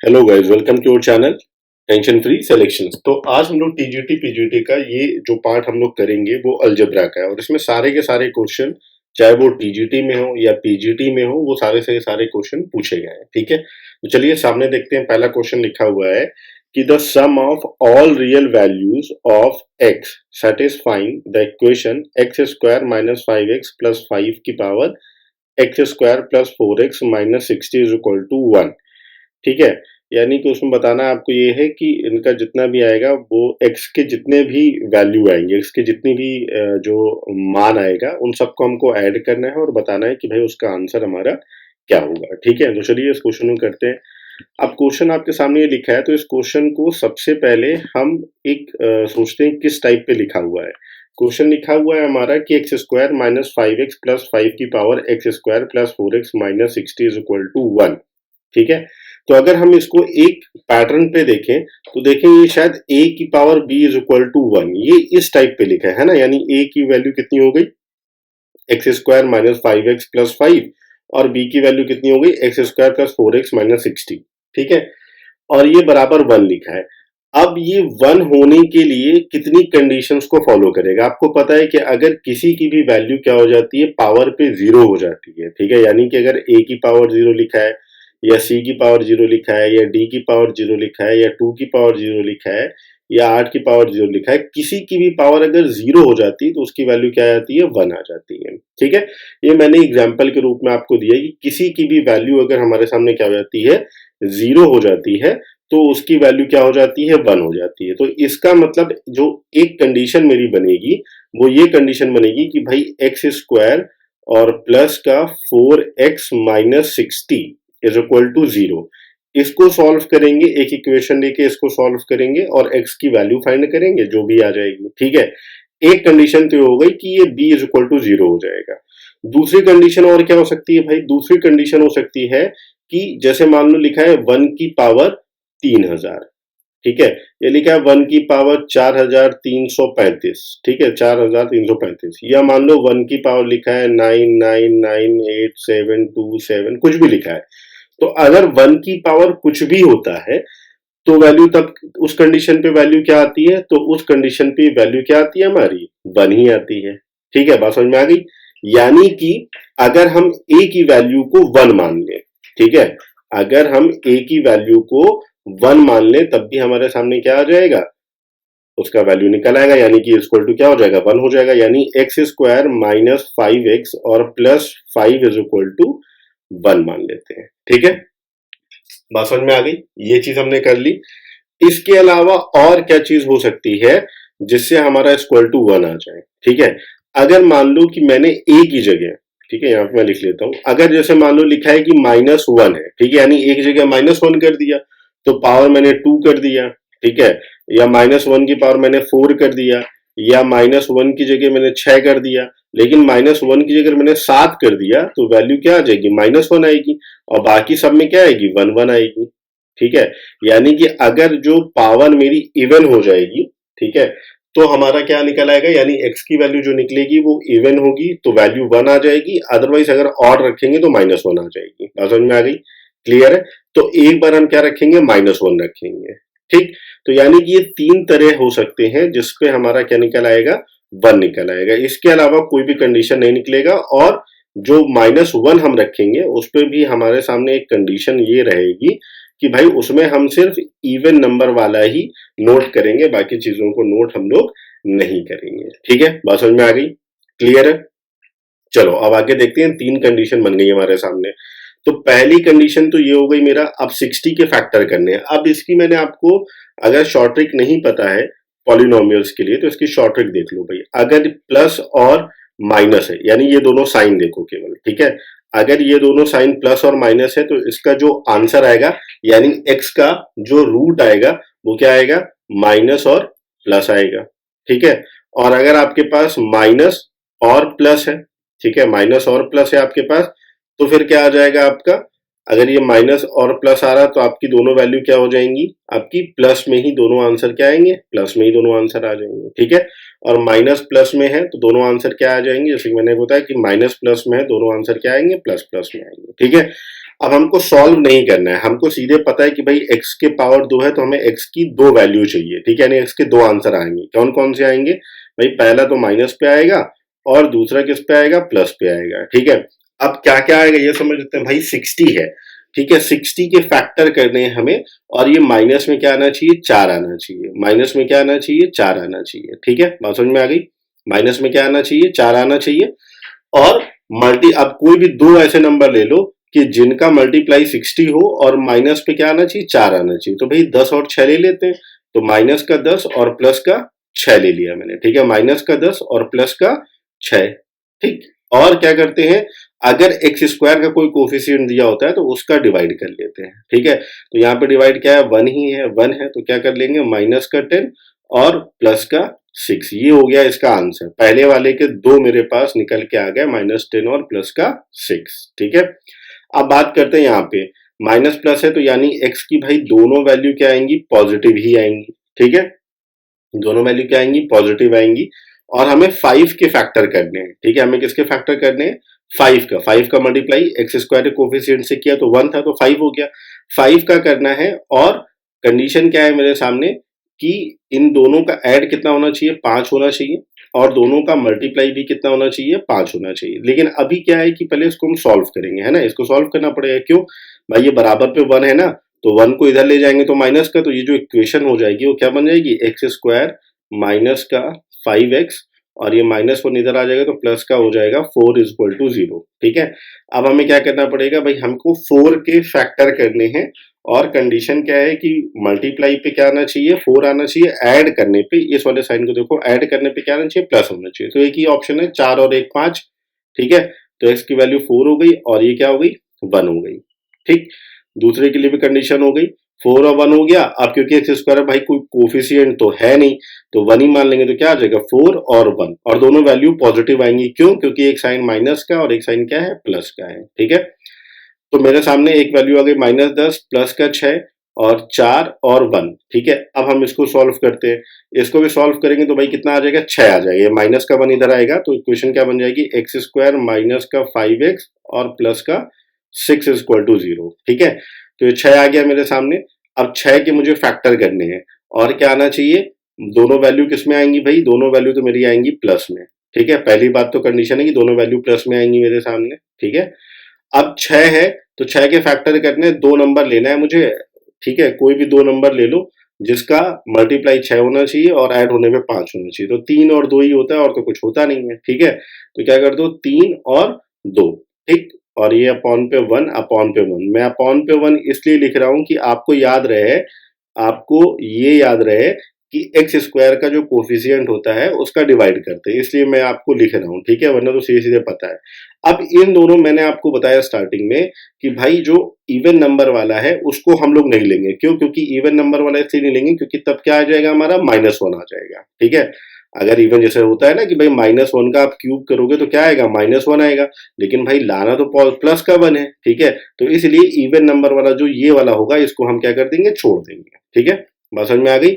Hello guys, welcome to our channel tension free selections. तो आज हम लोग टीजीटी पीजीटी का ये जो पार्ट हम लोग करेंगे वो अलजेब्रा का है और इसमें सारे के सारे क्वेश्चन चाहे वो टीजीटी में हो या पीजीटी में हो वो सारे से सारे क्वेश्चन पूछे गए हैं। ठीक है, तो चलिए सामने देखते हैं। पहला क्वेश्चन लिखा हुआ है कि the sum of all real values of x satisfying the equation x square minus 5x plus 5 की power x square plus 4x minus 60 is equal to 1। ठीक है, यानी कि उसमें बताना आपको ये है कि इनका जितना भी आएगा वो x के जितने भी वैल्यू आएंगे, x के जितनी भी जो मान आएगा उन सबको हमको ऐड करना है और बताना है कि भाई उसका आंसर हमारा क्या होगा। ठीक है, तो चलिए इस क्वेश्चन को करते हैं। अब क्वेश्चन आपके सामने ये लिखा है तो इस क्वेश्चन को सबसे पहले हम एक सोचते हैं किस टाइप पे लिखा हुआ है। क्वेश्चन लिखा हुआ है हमारा कि x square minus 5x plus 5 की power x square plus 4x minus 60 is equal to 1। ठीक है, तो अगर हम इसको एक पैटर्न पे देखें तो देखें ये शायद a की power b is equal to 1, ये इस टाइप पे लिखा है ना। यानी a की वैल्यू कितनी हो गई x square minus 5x plus 5 और b की वैल्यू कितनी हो गई x square plus 4x minus 60। ठीक है, और ये बराबर 1 लिखा है। अब ये 1 होने के लिए कितनी कंडीशंस को फॉलो करेगा। आपको पता है कि अगर किसी की भी वैल्यू क्या हो जाती है, पावर पे 0 हो जाती है। ठीक है, यानी कि अगर a की पावर 0 लिखा है या c की पावर 0 लिखा है या d की पावर 0 लिखा है या 2 की पावर 0 लिखा है या 8 की पावर 0 लिखा है, किसी की भी पावर अगर 0 हो जाती है तो उसकी वैल्यू क्या आ जाती है, 1 आ जाती है। ठीक है, ये मैंने एग्जाम्पल के रूप में आपको दिया कि किसी की भी वैल्यू अगर हमारे सामने क्या हो जाती है, 0 हो जाती है तो उसकी वैल्यू क्या हो जाती है, 1 हो जाती है। तो इसका मतलब जो एक कंडीशन मेरी बनेगी वो ये कंडीशन बनेगी कि भाई एक्स स्क्वायर और प्लस का 4x minus 60 is equal to 0। इसको सॉल्व करेंगे, एक इक्वेशन लेके इसको सॉल्व करेंगे और x की वैल्यू फाइंड करेंगे जो भी आ जाएगी। ठीक है, एक कंडीशन तो हो गई कि ये b इज इक्वल टू 0 हो जाएगा। दूसरी कंडीशन और क्या हो सकती है भाई, दूसरी कंडीशन हो सकती है कि जैसे मान लो लिखा है 1 की पावर 3000। ठीक है, ये लिखा है 1 की पावर 4335। ठीक है, 4335, या मान लो 1 की पावर लिखा है 9998727, कुछ भी लिखा है। तो अगर 1 की पावर कुछ भी होता है तो वैल्यू तब उस कंडीशन पे वैल्यू क्या आती है, तो उस कंडीशन पे वैल्यू क्या आती है हमारी, 1 ही आती है। ठीक है, बात समझ में आ गई। यानी कि अगर हम a की वैल्यू को 1 मान लें, ठीक है, अगर हम a की वैल्यू को 1 मान लें तब भी हमारे सामने क्या आ जाएगा, उसका वैल्यू निकल आएगा। यानी कि इक्वल टू क्या हो जाएगा, 1 हो जाएगा। यानी एक्स स्क्वायर माइनस 5x और प्लस 5 इज इक्वल टू 1 मान लेते हैं। ठीक है, बात समझ में आ गई, ये चीज हमने कर ली। इसके अलावा और क्या चीज हो सकती है जिससे हमारा इक्वल टू 1 आ जाए। ठीक है, अगर मान लो कि मैंने a की जगह, ठीक है, यहां पे मैं लिख लेता हूं, अगर जैसे मान लो लिखा है कि -1 है, ठीक है, यानी एक जगह -1 कर दिया तो पावर मैंने 2 कर दिया। ठीक है, या -1 की पावर मैंने 4 कर दिया, या -1 की जगह मैंने 6 कर दिया, लेकिन -1 की जगह मैंने 7 कर दिया तो वैल्यू क्या आ जाएगी, -1 आएगी और बाकी सब में क्या आएगी, 1 आएगी। ठीक है, यानी कि अगर जो पावर मेरी इवन हो जाएगी, ठीक है, तो हमारा क्या निकल आएगा, यानी x की वैल्यू जो निकलेगी वो इवन होगी तो वैल्यू 1 आ जाएगी। अदरवाइज अगर ऑड रखेंगे तो -1 आ जाएगी। समझ में आ गई, क्लियर है। तो एक बार हम क्या रखेंगे, -1 रखेंगे। ठीक, तो यानी कि ये 3 तरह हो सकते हैं जिसपे हमारा क्या निकल आएगा, 1 निकल आएगा। इसके अलावा कोई भी कंडीशन नहीं निकलेगा। और जो -1 हम रखेंगे उस पर भी हमारे सामने एक कंडीशन ये रहेगी कि भाई उसमें हम सिर्फ इवन नंबर वाला ही नोट करेंगे, बाकी चीजों को नोट हम लोग नहीं करेंगे। ठीक है, बात समझ में आ गई, क्लियर है। चलो अब आगे देखते हैं, 3 कंडीशन बन गई हमारे सामने। तो पहली कंडीशन तो ये हो गई मेरा, अब 60 के फैक्टर करने हैं। अब इसकी मैंने आपको, अगर शॉर्ट ट्रिक नहीं पता है पॉलिनोमियल्स के लिए तो इसकी शॉर्ट ट्रिक देख लो भाई। अगर प्लस और माइनस है, यानी ये दोनों साइन देखो केवल, ठीक है, अगर ये दोनों साइन प्लस और माइनस है तो इसका जो आंसर आएगा, यानी x का जो रूट आएगा वो क्या आएगा, माइनस और प्लस आएगा। ठीक है, और अगर आपके पास माइनस और प्लस है, ठीक है, माइनस और प्लस है आपके पास, तो फिर क्या आ जाएगा आपका, अगर ये माइनस और प्लस आ रहा तो आपकी दोनों वैल्यू क्या हो जाएंगी, आपकी प्लस में ही दोनों आंसर क्या आएंगे, प्लस में ही दोनों आंसर आ जाएंगे। ठीक है, और माइनस प्लस में है तो दोनों आंसर क्या आ जाएंगे, जैसे कि मैंने बताया कि माइनस प्लस में है दोनों आंसर क्या आएंगे, प्लस प्लस में आएंगे। ठीक है, अब हमको सॉल्व नहीं करना है, हमको सीधे पता है कि भाई x के पावर 2 है तो हमें x की 2 वैल्यू चाहिए, ठीक है, यानी x के 2 आंसर आएंगे। कौन कौन से आएंगे भाई? पहला तो माइनस पे आएगा और दूसरा किस पे आएगा? प्लस पे आएगा, ठीक है। अब क्या क्या आएगा ये समझ लेते हैं। भाई 60 है, ठीक है, 60 के फैक्टर करने हैं हमें, और ये माइनस में क्या आना चाहिए? 4 आना चाहिए। माइनस में क्या आना चाहिए? 4 आना चाहिए, ठीक है, बात समझ में आ गई। माइनस में क्या आना चाहिए? 4 आना चाहिए। और अब कोई भी दो ऐसे नंबर ले लो कि जिनका मल्टीप्लाई 60 हो और माइनस पे क्या आना चाहिए? 4 आना चाहिए। तो भाई 10 और 6 ले लेते हैं, तो माइनस का 10 और प्लस का 6 ले लिया मैंने, ठीक है, माइनस का 10 और प्लस का 6, ठीक। और क्या करते हैं, अगर एक्स स्क्वायर का कोई कोफिशिएंट दिया होता है तो उसका डिवाइड कर लेते हैं, ठीक है। तो यहाँ पे डिवाइड क्या है? 1 ही है, 1 है, तो क्या कर लेंगे? माइनस का 10 और प्लस का 6, ये हो गया इसका आंसर। पहले वाले के दो मेरे पास निकल के आ गए, -10 और प्लस का 6, ठीक है। अब बात करते हैं यहाँ पे, माइनस प्लस है तो यानी x की भाई दोनों वैल्यू क्या आएंगी? पॉजिटिव ही आएंगी, ठीक है, दोनों वैल्यू क्या आएंगी? पॉजिटिव आएंगी। और हमें 5 के फैक्टर करने हैं, ठीक है, हमें किसके फैक्टर करने हैं? 5 का मल्टीप्लाई एक्स स्क्वायर के कोफिशिएंट से किया तो 1 था तो 5 हो गया, 5 का करना है। और कंडीशन क्या है मेरे सामने कि इन दोनों का ऐड कितना होना चाहिए? 5 होना चाहिए, और दोनों का मल्टीप्लाई भी कितना होना चाहिए? 5 होना चाहिए। लेकिन अभी क्या है कि पहले इसको हम सॉल्व करेंगे, है ना, इसको सॉल्व करना पड़ेगा। क्यों भाई? ये बराबर पे 1 है ना, तो 1 को इधर ले जाएंगे तो माइनस का, तो ये जो इक्वेशन हो जाएगी वो क्या बन जाएगी? एक्स स्क्वायर माइनस का 5x, और ये -1 इधर आ जाएगा तो प्लस का हो जाएगा 4 इज इक्वल टू 0, ठीक है। अब हमें क्या करना पड़ेगा भाई? हमको 4 के फैक्टर करने हैं, और कंडीशन क्या है कि मल्टीप्लाई पे क्या आना चाहिए? 4 आना चाहिए। ऐड करने पे, इस वाले साइन को देखो, ऐड करने पे क्या आना चाहिए? प्लस होना चाहिए। तो एक ही ऑप्शन है, 4 और 1 5, ठीक है। तो x की वैल्यू 4 हो गई और ये क्या हो गई? 1 हो गई, ठीक। दूसरे के लिए भी कंडीशन हो गई, 4 और 1 हो गया। अब क्योंकि एक्स स्क्वायर भाई कोई कोफिशिएंट तो है नहीं, तो 1 ही मान लेंगे, तो क्या आ जाएगा? 4 और 1, और दोनों वैल्यू पॉजिटिव आएंगी। क्यों? क्योंकि एक साइन माइनस का और एक साइन क्या है? प्लस का है, ठीक है। तो मेरे सामने एक वैल्यू आ गई -10, प्लस का 6 और 4 और 1, ठीक है। अब हम इसको सॉल्व करते हैं, इसको भी सॉल्व करेंगे तो भाई कितना आ जाएगा? 6 आ जाएगा। माइनस का 1 इधर आएगा तो इक्वेशन क्या बन जाएगी? एक्स स्क्वायर माइनस का 5x और प्लस का 6 इज इक्वल टू 0, ठीक है। तो ये 6 आ गया मेरे सामने। अब 6 के मुझे फैक्टर करने हैं, और क्या आना चाहिए? दोनों वैल्यू किस में आएंगी भाई? दोनों वैल्यू तो मेरी आएंगी प्लस में, ठीक है। पहली बात तो कंडीशन है कि दोनों वैल्यू प्लस में आएंगी मेरे सामने, ठीक है। अब 6 है तो 6 के फैक्टर करने, 2 नंबर लेना है मुझे, ठीक है, कोई भी 2 नंबर ले लो जिसका मल्टीप्लाई 6 होना चाहिए और ऐड होने पे 5 होना चाहिए। तो 3 और 2 ही होता है, और तो कुछ होता नहीं है, ठीक है। तो क्या कर दो? 3 और 2, ठीक, और ये अपॉन पे 1, अपॉन पे 1। मैं अपॉन पे 1 इसलिए लिख रहा हूं कि आपको याद रहे, आपको ये याद रहे कि एक्स स्क्वायर का जो कोफिशिएंट होता है उसका डिवाइड करते हैं, इसलिए मैं आपको लिख रहा हूं, ठीक है, वरना तो सीधे सीधे पता है। अब इन दोनों मैंने आपको बताया स्टार्टिंग में कि भाई जो इवन नंबर वाला है उसको हम लोग नहीं लेंगे। क्यों? क्योंकि इवन नंबर वाला इसलिए नहीं लेंगे क्योंकि तब क्या आ जाएगा? हमारा -1 आ जाएगा, ठीक है। अगर इवन जैसे होता है ना कि भाई -1 का आप क्यूब करोगे तो क्या आएगा? -1 आएगा, लेकिन भाई लाना तो प्लस का 1 है, ठीक है। तो इसलिए इवन नंबर वाला जो ये वाला होगा इसको हम क्या कर देंगे? छोड़ देंगे, ठीक है, बात समझ में आ गई।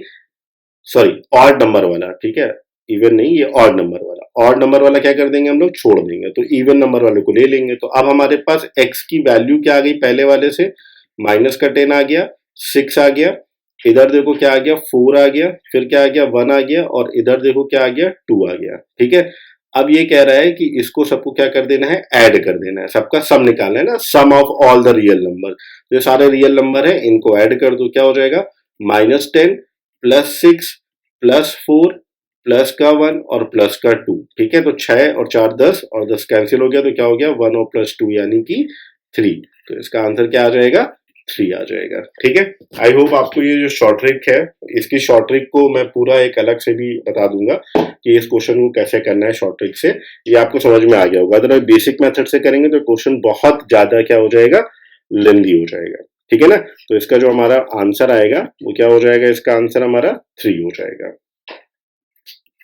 सॉरी, ऑड नंबर वाला, ठीक है, इवन नहीं, ये ऑड नंबर वाला। ऑड नंबर वाला क्या कर देंगे? हम लोग छोड़ देंगे, तो इवन नंबर वाले को ले लेंगे। तो अब हमारे पास x की वैल्यू क्या आ गई? पहले वाले से माइनस का 10 आ गया, 6 आ गया, इधर देखो क्या आ गया? 4 आ गया, फिर क्या आ गया? 1 आ गया, और इधर देखो क्या आ गया? 2 आ गया, ठीक है। अब ये कह रहा है कि इसको सबको क्या कर देना है? ऐड कर देना है, सबका सम निकालना है ना, sum of all the real number. जो सारे रियल नंबर है इनको ऐड कर दो, क्या हो जाएगा? -10 प्लस 6 प्लस 4 प्लस का 1 और प्लस का 2, ठीक है। तो 6 और 4 10, और 10 कैंसिल हो गया, तो क्या हो गया? 1 और प्लस 2 यानी कि 3। तो इसका आंसर क्या आ जाएगा? 3 आ जाएगा, ठीक है। आई होप आपको ये जो शॉर्ट ट्रिक है, इसकी शॉर्ट ट्रिक को मैं पूरा एक अलग से भी बता दूंगा कि इस क्वेश्चन को कैसे करना है शॉर्ट ट्रिक से, ये आपको समझ में आ गया होगा। अगर बेसिक मेथड से करेंगे तो क्वेश्चन बहुत ज्यादा क्या हो जाएगा? लेंदी हो जाएगा, ठीक है ना। तो इसका जो हमारा आंसर आएगा वो क्या हो जाएगा? इसका आंसर हमारा 3 हो जाएगा,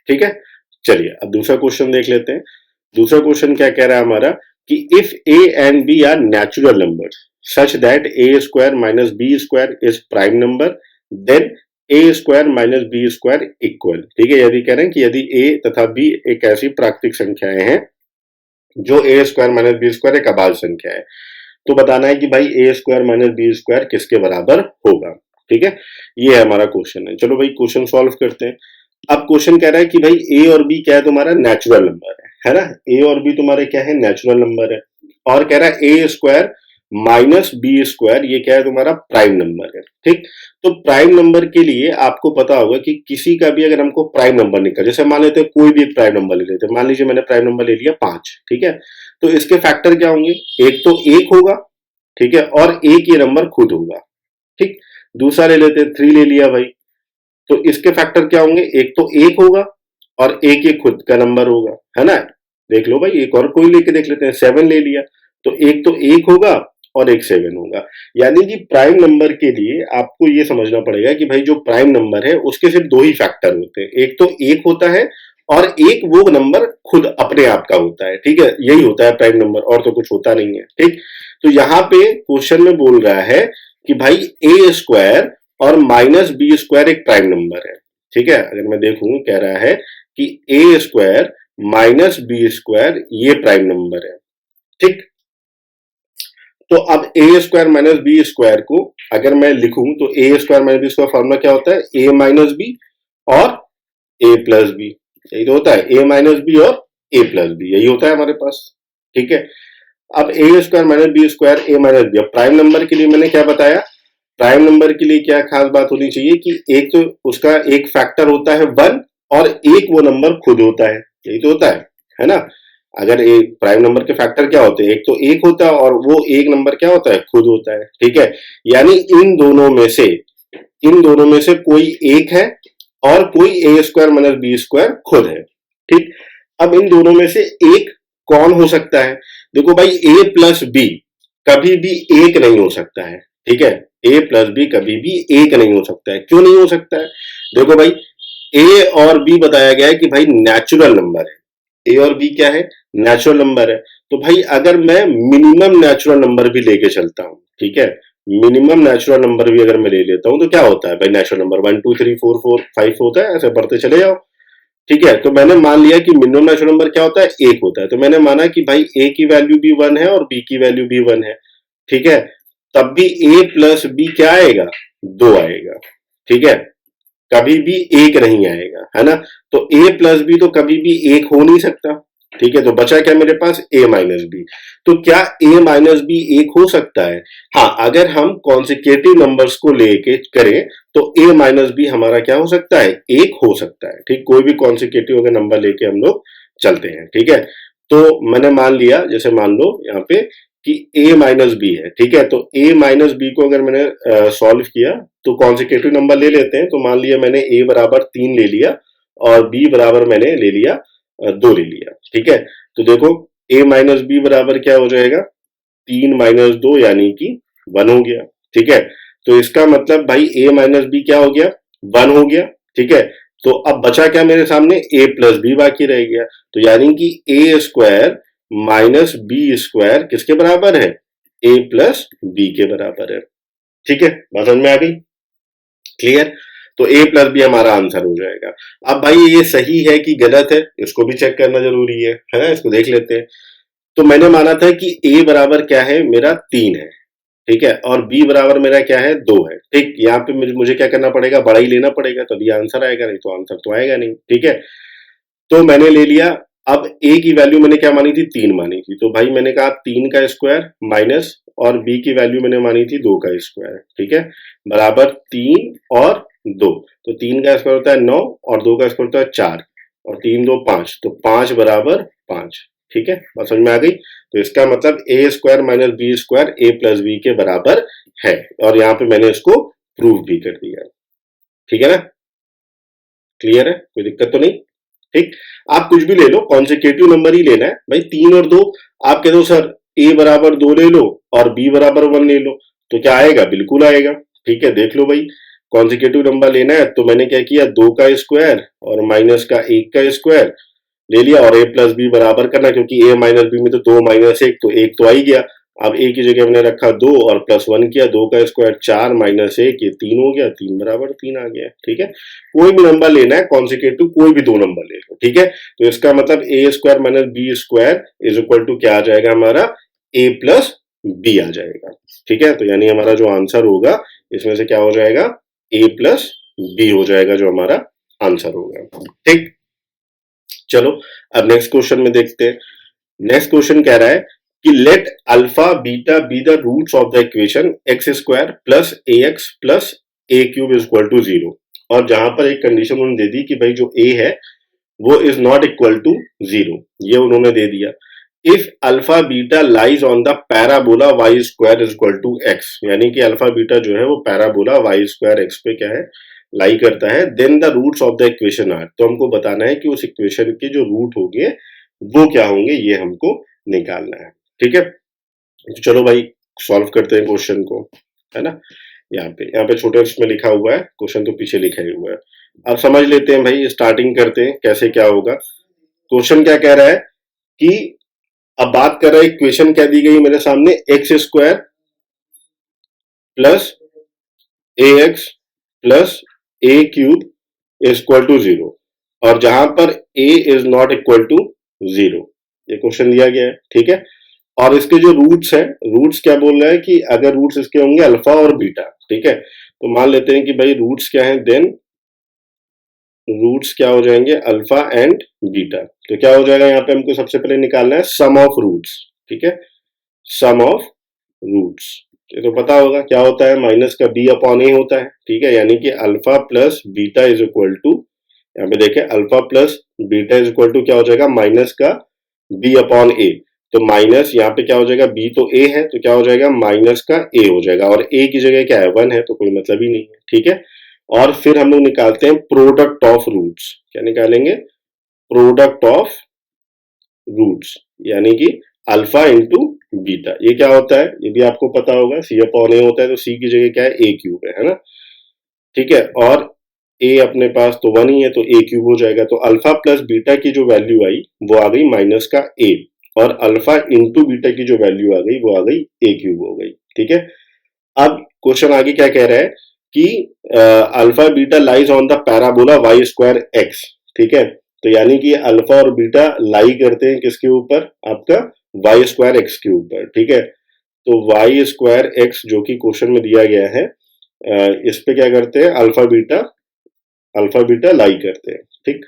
ठीक है। चलिए अब दूसरा क्वेश्चन देख लेते हैं। दूसरा क्वेश्चन क्या कह रहा है हमारा कि if a and b are natural numbers such that a square minus b square is prime number, then a square minus b square equal, ठीक है। यदि कह रहे हैं कि यदि ए तथा बी एक ऐसी प्राकृतिक संख्याएं हैं जो ए स्क्वायर माइनस बी स्क्वायर एक अभाज्य संख्या है, तो बताना है कि भाई ए स्क्वायर माइनस बी स्क्वायर किसके बराबर होगा। ठीक है, ये हमारा क्वेश्चन है। चलो भाई क्वेश्चन सॉल्व करते हैं। अब क्वेश्चन कह रहा है कि भाई ए और बी क्या है, तुम्हारा नेचुरल नंबर है ना। ए और बी तुम्हारे क्या है, नेचुरल नंबर है। और कह रहा है ए स्क्वायर माइनस बी स्क्वायर, ये क्या है, तुम्हारा प्राइम नंबर है। ठीक, तो प्राइम नंबर के लिए आपको पता होगा कि किसी का भी अगर हमको प्राइम नंबर निकल, जैसे मान लेते हैं कोई भी एक प्राइम नंबर ले लेते हैं, मान लीजिए मैंने प्राइम नंबर ले लिया 5। ठीक है, तो इसके फैक्टर क्या होंगे, एक तो 1 होगा, ठीक है, और एक ये नंबर खुद होगा। ठीक, दूसरा ले लेते हैं 3 ले लिया भाई, तो इसके फैक्टर क्या होंगे, एक तो 1 होगा और एक ये खुद का नंबर होगा, है ना। देख लो भाई, एक और कोई लेके देख लेते हैं, 7 ले लिया, तो एक तो 1 होगा और एक 7 होगा। यानी कि प्राइम नंबर के लिए आपको ये समझना पड़ेगा कि भाई जो प्राइम नंबर है उसके सिर्फ 2 ही फैक्टर होते हैं, एक तो 1 होता है और एक वो नंबर खुद अपने आप का होता है। ठीक है, यही होता है प्राइम नंबर, और तो कुछ होता नहीं है। ठीक, तो यहाँ पे क्वेश्चन में बोल रहा है कि भाई ए स्क्वायर और माइनस बी स्क्वायर एक प्राइम नंबर है। ठीक है, अगर मैं देखूं, कह रहा है कि a square minus b square ये प्राइम नंबर है। ठीक, तो अब a square minus b square को अगर मैं लिखूं तो a square minus b square formula क्या होता है, ए माइनस बी और ए प्लस बी, यही तो होता है, ए माइनस बी और ए प्लस बी, यही होता है हमारे पास। ठीक है, अब a square minus b square A minus B. अब प्राइम नंबर के लिए मैंने क्या बताया, प्राइम नंबर के लिए क्या खास बात होनी चाहिए कि एक तो उसका एक फैक्टर होता है 1 और एक वो नंबर खुद होता है, यही तो होता है ना। अगर एक प्राइम नंबर के फैक्टर क्या होते हैं, एक तो 1 होता है और वो एक नंबर क्या होता है, खुद होता है। ठीक है, यानी इन दोनों में से कोई एक है और कोई ए स्क्वायर माइनस बी स्क्वायर खुद है। ठीक, अब इन दोनों में से एक कौन हो सकता है, देखो भाई ए प्लस बी कभी भी एक नहीं हो सकता है। ठीक है, ए प्लस बी कभी भी एक नहीं हो सकता है। क्यों नहीं हो सकता है, देखो भाई ए और बी बताया गया है कि भाई नेचुरल नंबर है, ए और बी क्या है, नेचुरल नंबर है। तो भाई अगर मैं मिनिमम नेचुरल नंबर भी लेके चलता हूं, ठीक है, मिनिमम नेचुरल नंबर भी अगर मैं ले लेता हूं तो क्या होता है भाई, नेचुरल नंबर 1 2 3 4 4 5 होता है, ऐसे बढ़ते चले जाओ। ठीक है, तो मैंने मान लिया कि मिनिमम नेचुरल नंबर क्या होता है, 1 होता है, तो मैंने माना कि भाई ए की वैल्यू भी 1 है और बी की वैल्यू भी 1 है। ठीक है, तब भी ए प्लस बी क्या आएगा, 2 आएगा। ठीक है, कभी भी एक नहीं आएगा, है ना। तो ए प्लस बी तो कभी भी एक हो नहीं सकता। ठीक है, तो बचा क्या मेरे पास, ए माइनस बी। तो क्या ए माइनस बी एक हो सकता है, हाँ, अगर हम कॉन्सिक्यूटिव नंबर्स को लेके करें तो ए माइनस बी हमारा क्या हो सकता है, एक हो सकता है। ठीक, कोई भी कॉन्सिक्यूटिव अगर नंबर लेके हम लोग चलते हैं। ठीक है, तो मैंने मान लिया, जैसे मान लो यहाँ पे कि ए माइनस बी है। ठीक है, तो ए माइनस बी को अगर मैंने सॉल्व किया तो कॉन्सिक्यूटिव नंबर ले लेते हैं। तो मान लिया मैंने ए बराबर 3 ले लिया और बी बराबर मैंने ले लिया 2 ले लिया। ठीक है, तो देखो ए माइनस बी बराबर क्या हो जाएगा, 3 माइनस 2 यानी कि 1 हो गया। ठीक है, तो इसका मतलब भाई ए माइनस बी क्या हो गया, 1 हो गया। ठीक है, तो अब बचा क्या मेरे सामने, ए प्लस बी बाकी रह गया। तो यानी कि a square minus b square किसके बराबर है, ए प्लस बी के बराबर है। ठीक है, बात समझ में आ गई, क्लियर। तो ए प्लस बी हमारा आंसर हो जाएगा। अब भाई ये सही है कि गलत है, इसको भी चेक करना जरूरी है ना, इसको देख लेते हैं। तो मैंने माना था कि ए बराबर क्या है मेरा, 3 है। ठीक है, और बी बराबर मेरा क्या है, 2 है। ठीक, यहाँ पे मुझे क्या करना पड़ेगा, बड़ा ही लेना पड़ेगा तभी आंसर आएगा, नहीं तो आंसर तो आएगा नहीं। ठीक है, तो मैंने ले लिया। अब ए की वैल्यू मैंने क्या मानी थी, 3 मानी थी, तो भाई मैंने कहा 3 का स्क्वायर माइनस, और बी की वैल्यू मैंने मानी थी 2 का स्क्वायर। ठीक है, बराबर 3 और 2, तो 3 का स्क्वायर होता है 9 और 2 का स्क्वायर होता है 4 और 3 2 5, तो 5 बराबर 5। ठीक है, बात समझ में आ गई। तो इसका मतलब a square minus b square A plus B के बराबर है, और यहाँ पे मैंने इसको प्रूव भी कर दिया। ठीक है ना, क्लियर है, कोई दिक्कत तो नहीं। ठीक, आप कुछ भी ले लो, कॉन्सिक्यूटिव नंबर ही लेना है भाई, 3 और 2। आप कह दो सर ए बराबर 2 ले लो और बी बराबर 1 ले लो, तो क्या आएगा, बिल्कुल आएगा। ठीक है, देख लो भाई, कॉन्सिक्यूटिव नंबर लेना है तो मैंने क्या किया, 2 का स्क्वायर और माइनस का 1 का स्क्वायर ले लिया और ए प्लस बी बराबर करना, क्योंकि ए माइनस बी में तो 2 माइनस 1, तो 1 तो आ ही गया। अब ए की जगह मैंने रखा 2 और प्लस 1 किया, 2 का स्क्वायर 4 माइनस 1, ये 3 हो गया, 3 बराबर 3 आ गया। ठीक है, कोई भी नंबर लेना है कॉन्सिक्यूटिव, कोई भी 2 नंबर ले लो। ठीक है, तो इसका मतलब a square minus b square is equal to क्या आ जाएगा हमारा, ए प्लस बी आ जाएगा। ठीक है, तो यानी हमारा जो आंसर होगा इसमें से क्या हो जाएगा, ए प्लस बी हो जाएगा जो हमारा आंसर होगा। ठीक, चलो अब नेक्स्ट क्वेश्चन में देखते हैं। नेक्स्ट क्वेश्चन कह रहा है कि let alpha beta be the roots of the equation x square plus a x plus a cube is equal to 0। और जहां पर एक कंडीशन उन्होंने दे दी कि भाई जो ए है वो इज नॉट इक्वल टू 0, ये उन्होंने दे दिया। If alpha beta lies on the parabola y square is equal to x, यानी कि अल्फा बीटा जो है वो पैराबोला वाई स्क्वायर एक्स पे क्या है, लाई करता है, then the roots of the equation are. तो हमको बताना है कि उस इक्वेशन के जो रूट होंगे वो क्या होंगे, ये हमको निकालना है। ठीक है, तो चलो भाई सॉल्व करते हैं क्वेश्चन को, है ना। यहाँ पे छोटे में लिखा हुआ है, क्वेश्चन तो पीछे लिखा ही हुआ है। अब समझ लेते हैं भाई, स्टार्टिंग करते हैं कैसे क्या होगा। क्वेश्चन क्या कह रहा है कि अब बात कर रहा है, इक्वेशन क्या दी गई मेरे सामने, x square plus a x plus a cube is equal to 0, और जहां पर a is not equal to 0, ये क्वेश्चन दिया गया है। ठीक है, और इसके जो रूट्स है, रूट्स क्या बोल रहा है कि अगर रूट्स इसके होंगे अल्फा और बीटा, ठीक है, तो मान लेते हैं कि भाई रूट्स क्या है, देन रूट्स क्या हो जाएंगे, अल्फा एंड बीटा। तो क्या हो जाएगा, यहाँ पे हमको सबसे पहले निकालना है सम ऑफ रूट्स। ठीक है, सम ऑफ रूट्स, ये तो पता होगा क्या होता है, माइनस का बी अपॉन ए होता है। ठीक है, यानी कि alpha plus beta is equal to, यहाँ पे देखें alpha plus beta is equal to क्या हो जाएगा, माइनस का बी अपॉन ए। तो माइनस यहाँ पे क्या हो जाएगा, बी तो ए है तो क्या हो जाएगा, माइनस का ए हो जाएगा, और ए की जगह क्या है 1 है, तो कोई मतलब ही नहीं है। ठीक है, और फिर हम लोग निकालते हैं प्रोडक्ट ऑफ रूट्स। क्या निकालेंगे, प्रोडक्ट ऑफ रूट्स, यानी कि अल्फा इंटू बीटा। ये क्या होता है, ये भी आपको पता होगा, सी अपॉन ए होता है, तो सी की जगह क्या है, ए क्यूब है ना। ठीक है, और ए अपने पास तो 1 ही है तो ए क्यूब हो जाएगा। तो अल्फा प्लस बीटा की जो वैल्यू आई वो आ गई माइनस का ए, और अल्फा इंटू बीटा की जो वैल्यू आ गई वो आ गई ए क्यूब हो गई। ठीक है, अब क्वेश्चन आगे क्या कह रहा है कि alpha beta lies on the parabola y square x. ठीक है, तो यानी कि अल्फा और बीटा लाई करते हैं किसके ऊपर, आपका वाई स्क्वायर एक्स के ऊपर। ठीक है, तो वाई स्क्वायर एक्स जो कि क्वेश्चन में दिया गया है, इस पे क्या करते हैं, अल्फा बीटा लाई करते हैं। ठीक,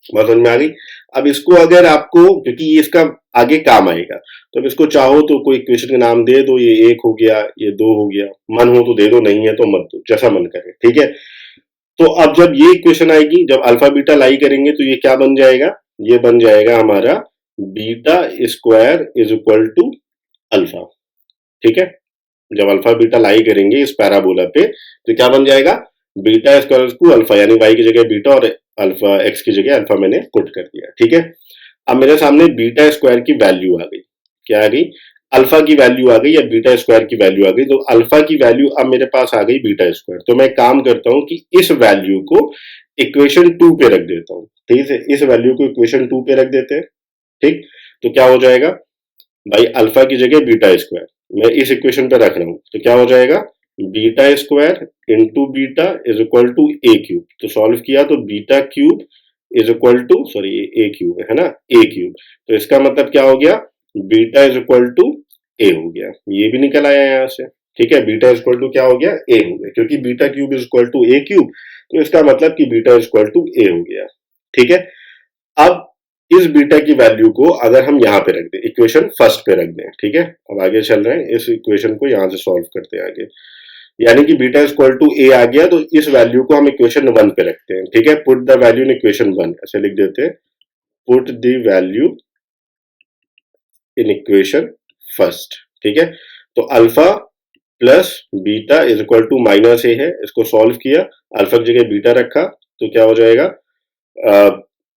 बात समझ में आ गई। अब इसको अगर आपको, क्योंकि ये इसका आगे काम आएगा, तो अब इसको चाहो तो कोई इक्वेशन का नाम दे दो, ये 1 हो गया, ये 2 हो गया, मन हो तो दे दो, नहीं है तो मत दो, जैसा मन करे। ठीक है, तो अब जब ये इक्वेशन आएगी, जब अल्फा बीटा लाई करेंगे तो ये क्या बन जाएगा, ये बन जाएगा हमारा beta square is equal to alpha. ठीक है, जब अल्फा बीटा लाई करेंगे इस पैराबोला पे तो क्या बन जाएगा, बीटा स्क्वायर टू अल्फा, यानी वाई की जगह बीटा और अल्फा एक्स की जगह अल्फा मैंने पुट कर दिया। ठीक है, अब मेरे सामने बीटा स्क्वायर की वैल्यू आ गई, क्या आ गई, अल्फा की वैल्यू आ गई या बीटा स्क्वायर की वैल्यू आ गई। तो अल्फा की वैल्यू अब मेरे पास आ गई बीटा स्क्वायर, तो मैं काम करता हूं कि इस वैल्यू को इक्वेशन 2 पे रख देता हूं। ठीक है, इस वैल्यू को इक्वेशन 2 पे रख देते हैं। ठीक, तो क्या हो जाएगा भाई, अल्फा की जगह बीटा स्क्वायर मैं इस इक्वेशन पे रख रहा हूं, तो क्या हो जाएगा, beta square into beta is equal to a cube. तो सॉल्व किया तो beta cube is equal to, sorry a cube है ना, ए क्यूब। तो इसका मतलब क्या हो गया, beta is equal to a हो गया, ये भी निकल आया यहां से। ठीक है, बीटा इज इक्वल टू क्या हो गया, ए हो गया, क्योंकि beta cube is equal to a cube, तो इसका मतलब कि beta is equal to a हो गया। ठीक है, अब इस बीटा की वैल्यू को अगर हम यहां पे रख दें, इक्वेशन फर्स्ट पे रख दें। ठीक है, अब आगे चल रहे हैं, इस इक्वेशन को यहां से सॉल्व करते हैं आगे, यानी कि बीटा इक्वल टू ए आ गया, तो इस वैल्यू को हम इक्वेशन 1 पे रखते हैं। ठीक है, put the value in equation 1, ऐसे लिख देते हैं, put the value in equation first. ठीक है, तो alpha plus beta is equal to minus a है, इसको सॉल्व किया, अल्फा की जगह बीटा रखा, तो क्या हो जाएगा,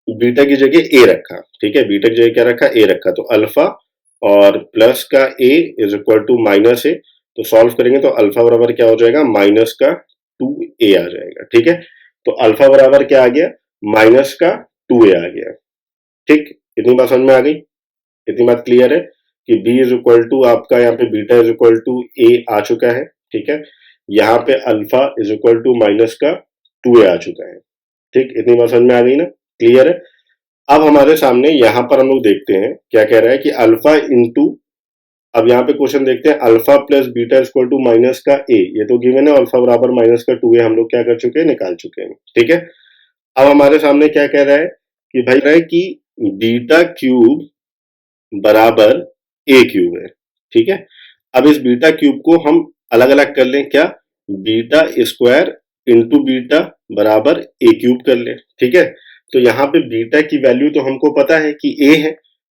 बीटा की जगह ए रखा। ठीक है, बीटा की जगह क्या रखा, ए रखा, तो अल्फा और प्लस का ए इज इक्वल टू माइनस ए, तो सॉल्व करेंगे तो अल्फा बराबर क्या हो जाएगा, माइनस का 2a आ जाएगा। ठीक है, तो अल्फा बराबर क्या आ गया, माइनस का 2a आ गया। ठीक, इतनी बात समझ में आ गई, इतनी बात क्लियर है कि b इज इक्वल टू आपका यहाँ पे beta is equal to a आ चुका है। ठीक है, यहाँ पे alpha is equal to minus का 2a आ चुका है। ठीक, इतनी बात समझ में आ गई ना, क्लियर है। अब हमारे सामने यहां पर हम लोग देखते हैं क्या कह रहा है कि अल्फा इंटू अब यहाँ पे क्वेश्चन देखते हैं, alpha plus beta equal to minus का ए, ये तो गिवन है, अल्फा बराबर माइनस का 2a हम लोग क्या कर चुके हैं, निकाल चुके हैं, ठीक है। अब हमारे सामने क्या कह रहा है कि भाई रहा है कि बीटा क्यूब बराबर ए क्यूब है, ठीक है। अब इस बीटा क्यूब को हम अलग अलग कर लें, क्या, बीटा स्क्वायर इंटू बीटा बराबर ए क्यूब कर लें, ठीक है। तो यहाँ पे बीटा की वैल्यू तो हमको पता है कि ए है,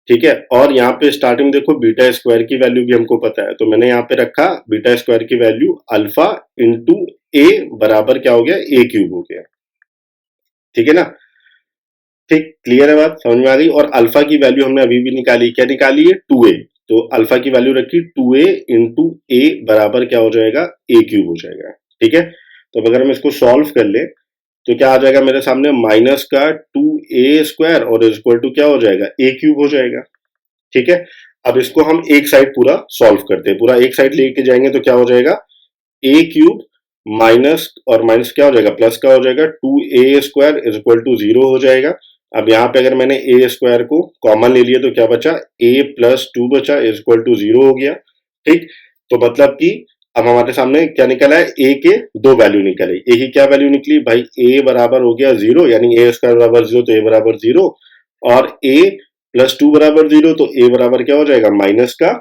ठीक है, और यहाँ पे स्टार्टिंग में देखो बीटा स्क्वायर की वैल्यू भी हमको पता है, तो मैंने यहाँ पे रखा बीटा स्क्वायर की वैल्यू अल्फा इंटू ए बराबर क्या हो गया, ए क्यूब हो गया, ठीक है ना। ठीक, क्लियर है बात, समझ में आ गई। और अल्फा की वैल्यू हमने अभी भी निकाली, क्या निकाली है, 2a, तो अल्फा की वैल्यू रखी 2a इंटू ए बराबर क्या हो जाएगा, ए क्यूब हो जाएगा, ठीक है। तो अगर हम इसको सॉल्व कर ले तो क्या आ जाएगा मेरे सामने, माइनस का 2a स्क्वायर और इक्वल टू क्या हो जाएगा, ए क्यूब हो जाएगा, ठीक है। अब इसको हम एक साइड पूरा सॉल्व करते हैं, पूरा एक साइड लेके जाएंगे तो क्या हो जाएगा, ए क्यूब माइनस और माइनस क्या हो जाएगा, प्लस का हो जाएगा, 2a स्क्वायर इक्वल टू 0 हो जाएगा। अब यहाँ पे अगर मैंने ए स्क्वायर को कॉमन ले लिया तो क्या बचा, a प्लस 2 बचा इक्वल टू 0 हो गया, ठीक। तो मतलब कि अब हमारे सामने क्या निकला है, a के दो वैल्यू निकले, a की क्या वैल्यू निकली भाई, a बराबर हो गया 0, यानी a स्क्वायर बराबर 0 तो a बराबर 0, और a प्लस 2 बराबर 0 तो a बराबर क्या हो जाएगा, माइनस का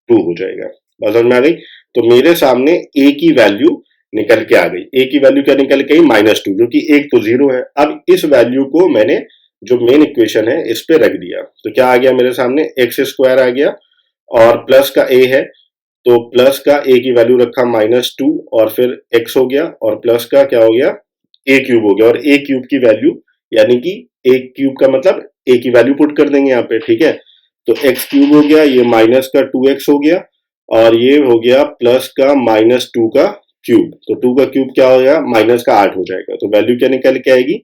2 हो जाएगा। समझ में आ गई। तो मेरे सामने a की वैल्यू निकल के आ गई, a की वैल्यू क्या निकल के आई, -2, जो कि एक तो 0 है। अब इस वैल्यू को मैंने जो मेन इक्वेशन है इस पे रख दिया, तो क्या आ गया मेरे सामने, एक्स स्क्वायर आ गया, और प्लस का a है तो प्लस का a की वैल्यू रखा -2 और फिर x हो गया, और प्लस का क्या हो गया, a क्यूब हो गया, और a क्यूब की वैल्यू यानी कि a क्यूब का मतलब a की वैल्यू पुट कर देंगे यहाँ पे, ठीक है। तो x क्यूब हो गया, ये माइनस का 2x हो गया, और ये हो गया प्लस का -2 का क्यूब, तो 2 का क्यूब क्या हो गया, माइनस का 8 हो जाएगा। तो वैल्यू क्या निकल के आएगी,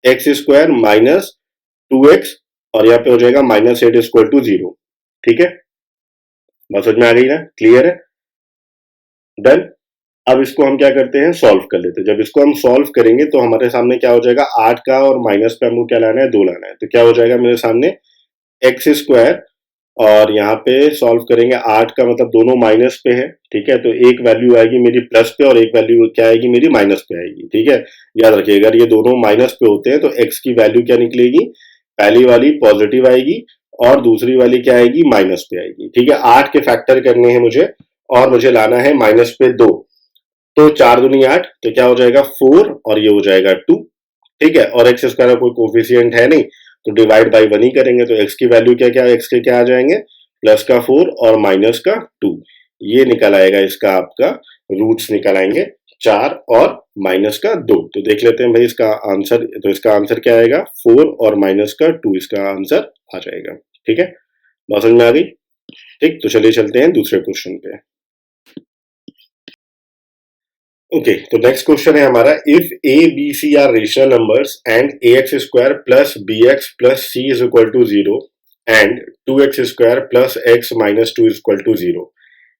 एक्स स्क्वायर माइनस 2x, और यहाँ पे हो जाएगा -8 इक्वल टू 0, ठीक है। बात समझ में आ गई ना, क्लियर है, डन। अब इसको हम क्या करते हैं, सॉल्व कर लेते हैं। जब इसको हम सॉल्व करेंगे तो हमारे सामने क्या हो जाएगा, 8 का और माइनस पे हमको क्या लाना है, 2 लाना है, तो क्या हो जाएगा मेरे सामने, एक्स स्क्वायर, और यहाँ पे सॉल्व करेंगे 8 का मतलब दोनों माइनस पे है, ठीक है। तो एक वैल्यू आएगी मेरी प्लस पे और एक वैल्यू क्या आएगी मेरी माइनस पे आएगी, ठीक है। याद रखिए अगर ये दोनों माइनस पे होते हैं तो एक्स की वैल्यू क्या निकलेगी, पहली वाली पॉजिटिव आएगी और दूसरी वाली क्या आएगी, माइनस पे आएगी, ठीक है। 8 के फैक्टर करने हैं मुझे, और मुझे लाना है माइनस पे 2, तो 4 दूनी 8, तो क्या हो जाएगा 4 और ये हो जाएगा 2, ठीक है। और एक्स स्क्वायर का कोई कोफिशिएंट है नहीं तो डिवाइड बाई 1 ही करेंगे, तो एक्स की वैल्यू क्या क्या, एक्स के क्या आ जाएंगे, प्लस का 4 और माइनस का 2, ये निकल आएगा इसका आपका रूट्स निकल आएंगे 4 और माइनस का 2। तो देख लेते हैं भाई इसका आंसर, तो इसका आंसर क्या आएगा, 4 और माइनस का 2 इसका आंसर आ जाएगा, ठीक है। बात समझ में आ गई, ठीक। तो चलिए चलते हैं दूसरे क्वेश्चन पे। ओके, तो नेक्स्ट क्वेश्चन है हमारा, if a b c are rational numbers and a x square plus b x plus c is equal to 0 and 2x square plus x minus 2 is equal to 0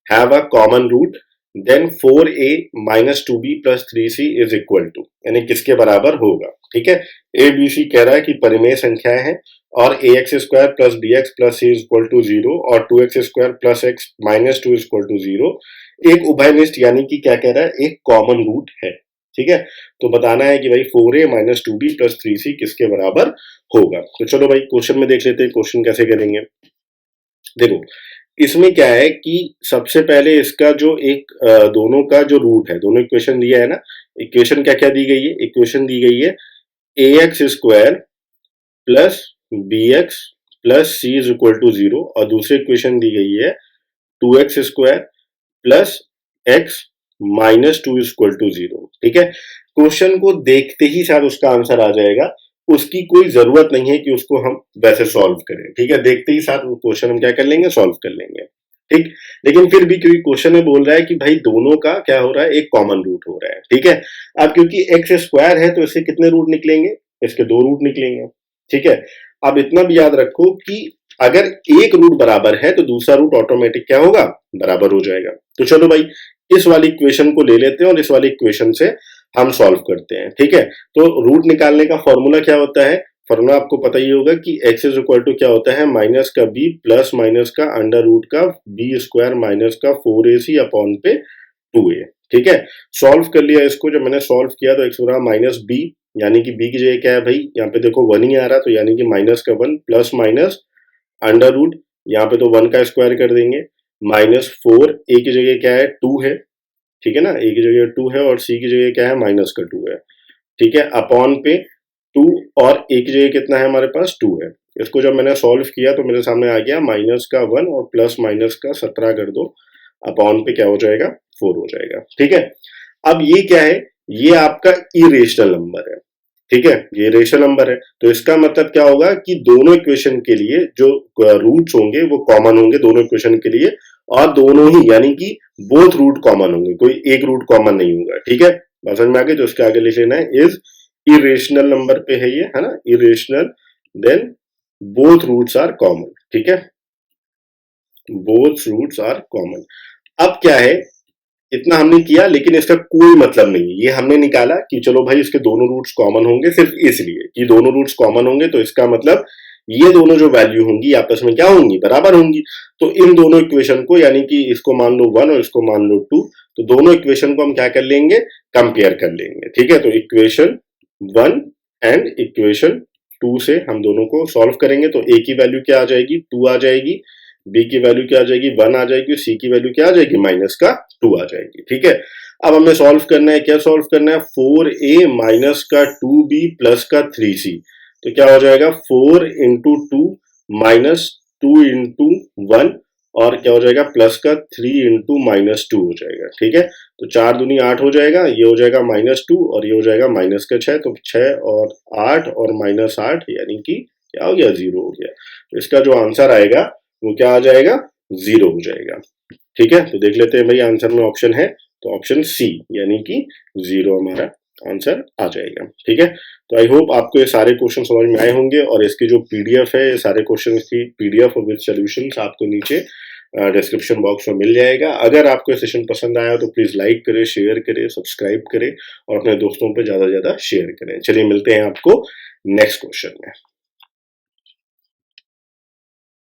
have a common root, then 4a minus 2b plus 3c is equal to, यानी किसके बराबर होगा, ठीक है। ए b सी कह रहा है कि परिमेय संख्याएं हैं और a x square plus b x plus c is equal to 0 और 2x square plus x minus 2 is equal to 0 एक उभयनिष्ठ, यानी कि क्या कह रहा है, एक कॉमन रूट है, ठीक है। तो बताना है कि भाई 4a minus 2b plus 3c किसके बराबर होगा। तो चलो भाई क्वेश्चन में देख लेते हैं क्वेश्चन कैसे करेंगे। देखो इसमें क्या है कि सबसे पहले इसका जो एक दोनों का जो रूट है, दोनों इक्वेशन दिया है ना, इक्वेशन क्या क्या दी गई है, इक्वेशन दी गई है a x square plus b x plus c is equal to 0 और दूसरी इक्वेशन दी गई है 2x square plus x minus 2 is equal to 0, ठीक है। क्वेश्चन को देखते ही शायद उसका आंसर आ जाएगा, उसकी कोई जरूरत नहीं है कि उसको हम वैसे सॉल्व करें, ठीक है। देखते ही साथ क्वेश्चन हम क्या कर लेंगे, सॉल्व कर लेंगे, ठीक। लेकिन फिर भी क्योंकि क्वेश्चन में बोल रहा है कि भाई दोनों का क्या हो रहा है, एक कॉमन रूट हो रहा है, ठीक है। अब क्योंकि एक्स स्क्वायर है तो इसके कितने रूट निकलेंगे, इसके 2 रूट निकलेंगे, ठीक है। अब इतना भी याद रखो कि अगर एक रूट बराबर है तो दूसरा रूट ऑटोमेटिक क्या होगा, बराबर हो जाएगा। तो चलो भाई इस वाली इक्वेशन को ले लेते हैं और इस वाली इक्वेशन से हम सॉल्व करते हैं, ठीक है। तो रूट निकालने का फॉर्मूला क्या होता है, फॉर्मूला आपको पता ही होगा कि x इज इक्वल टू क्या होता है, माइनस का b प्लस माइनस का अंडर रूट का b स्क्वायर माइनस का 4ac अपॉन पे 2a। ठीक है, सॉल्व कर लिया इसको, जब मैंने सॉल्व किया तो x बराबर माइनस b, यानी कि b की जगह क्या है भाई, यहाँ पे देखो 1 ही आ रहा, तो यानी कि माइनस का 1 प्लस माइनस अंडर रूट, यहाँ पे तो 1 का स्क्वायर कर देंगे, माइनस 4, a की जगह क्या है 2 है, ठीक है ना, a की जगह 2 है और c की जगह क्या है माइनस का 2 है। ठीक है, अपॉन पे 2 और a की जगह कितना है हमारे पास 2 है। इसको जब मैंने सॉल्व किया तो मेरे सामने आ गया माइनस का 1 और प्लस माइनस का 17 कर दो, अपॉन पे क्या हो जाएगा 4 हो जाएगा। ठीक है, अब ये क्या है, ये आपका इरेशनल नंबर है। ठीक है, ये रेशनल नंबर है, तो इसका मतलब क्या होगा कि दोनों इक्वेशन के लिए जो रूट्स होंगे वो कॉमन होंगे दोनों इक्वेशन के लिए, और दोनों ही यानी कि बोथ रूट कॉमन होंगे, कोई एक रूट कॉमन नहीं होगा। ठीक है, बात समझ में आ गई, तो इसके आगे लिख लेना है इज इरेशनल नंबर पे है ये, है ना, irrational, then both roots are common. ठीक है, बोथ रूट्स आर कॉमन। अब क्या है, इतना हमने किया लेकिन इसका कोई मतलब नहीं है, ये हमने निकाला कि चलो भाई इसके दोनों रूट्स कॉमन होंगे सिर्फ इसलिए कि दोनों रूट्स कॉमन होंगे, तो इसका मतलब ये दोनों जो वैल्यू होंगी आपस में क्या होंगी, बराबर होंगी। तो इन दोनों इक्वेशन को, यानी कि इसको मान लो 1 और इसको मान लो 2, तो दोनों इक्वेशन को हम क्या कर लेंगे, कंपेयर कर लेंगे। ठीक है, तो इक्वेशन 1 एंड इक्वेशन 2 से हम दोनों को सॉल्व करेंगे, तो a की वैल्यू क्या आ जाएगी 2 आ जाएगी, b की वैल्यू क्या आ जाएगी 1 आ जाएगी, c की वैल्यू क्या आ जाएगी माइनस का 2 आ जाएगी। ठीक है, अब हमें सॉल्व करना है, क्या सॉल्व करना है, 4a माइनस का 2b प्लस का 3c, तो क्या हो जाएगा 4 इंटू 2 माइनस 2 इंटू 1, और क्या हो जाएगा प्लस का 3 इंटू माइनस 2 हो जाएगा। ठीक है, तो 4 दूनी 8 हो जाएगा, ये हो जाएगा -2 और ये हो जाएगा माइनस का 6, तो 6 और 8 और -8 यानी कि क्या हो गया 0 हो गया। तो इसका जो आंसर आएगा वो क्या आ जाएगा 0 हो जाएगा। ठीक है, तो देख लेते हैं भाई आंसर में ऑप्शन है, तो ऑप्शन सी यानी कि 0 हमारा आंसर आ जाएगा। ठीक है, तो आई होप आपको ये सारे क्वेश्चन समझ में आए होंगे, और इसकी जो पीडीएफ है, ये सारे क्वेश्चन की पीडीएफ और विद सॉल्यूशंस आपको नीचे डिस्क्रिप्शन बॉक्स में मिल जाएगा। अगर आपको ये सेशन पसंद आया तो प्लीज लाइक करें, शेयर करें, सब्सक्राइब करें और अपने दोस्तों पे ज्यादा से ज्यादा शेयर करें। चलिए मिलते हैं आपको नेक्स्ट क्वेश्चन में।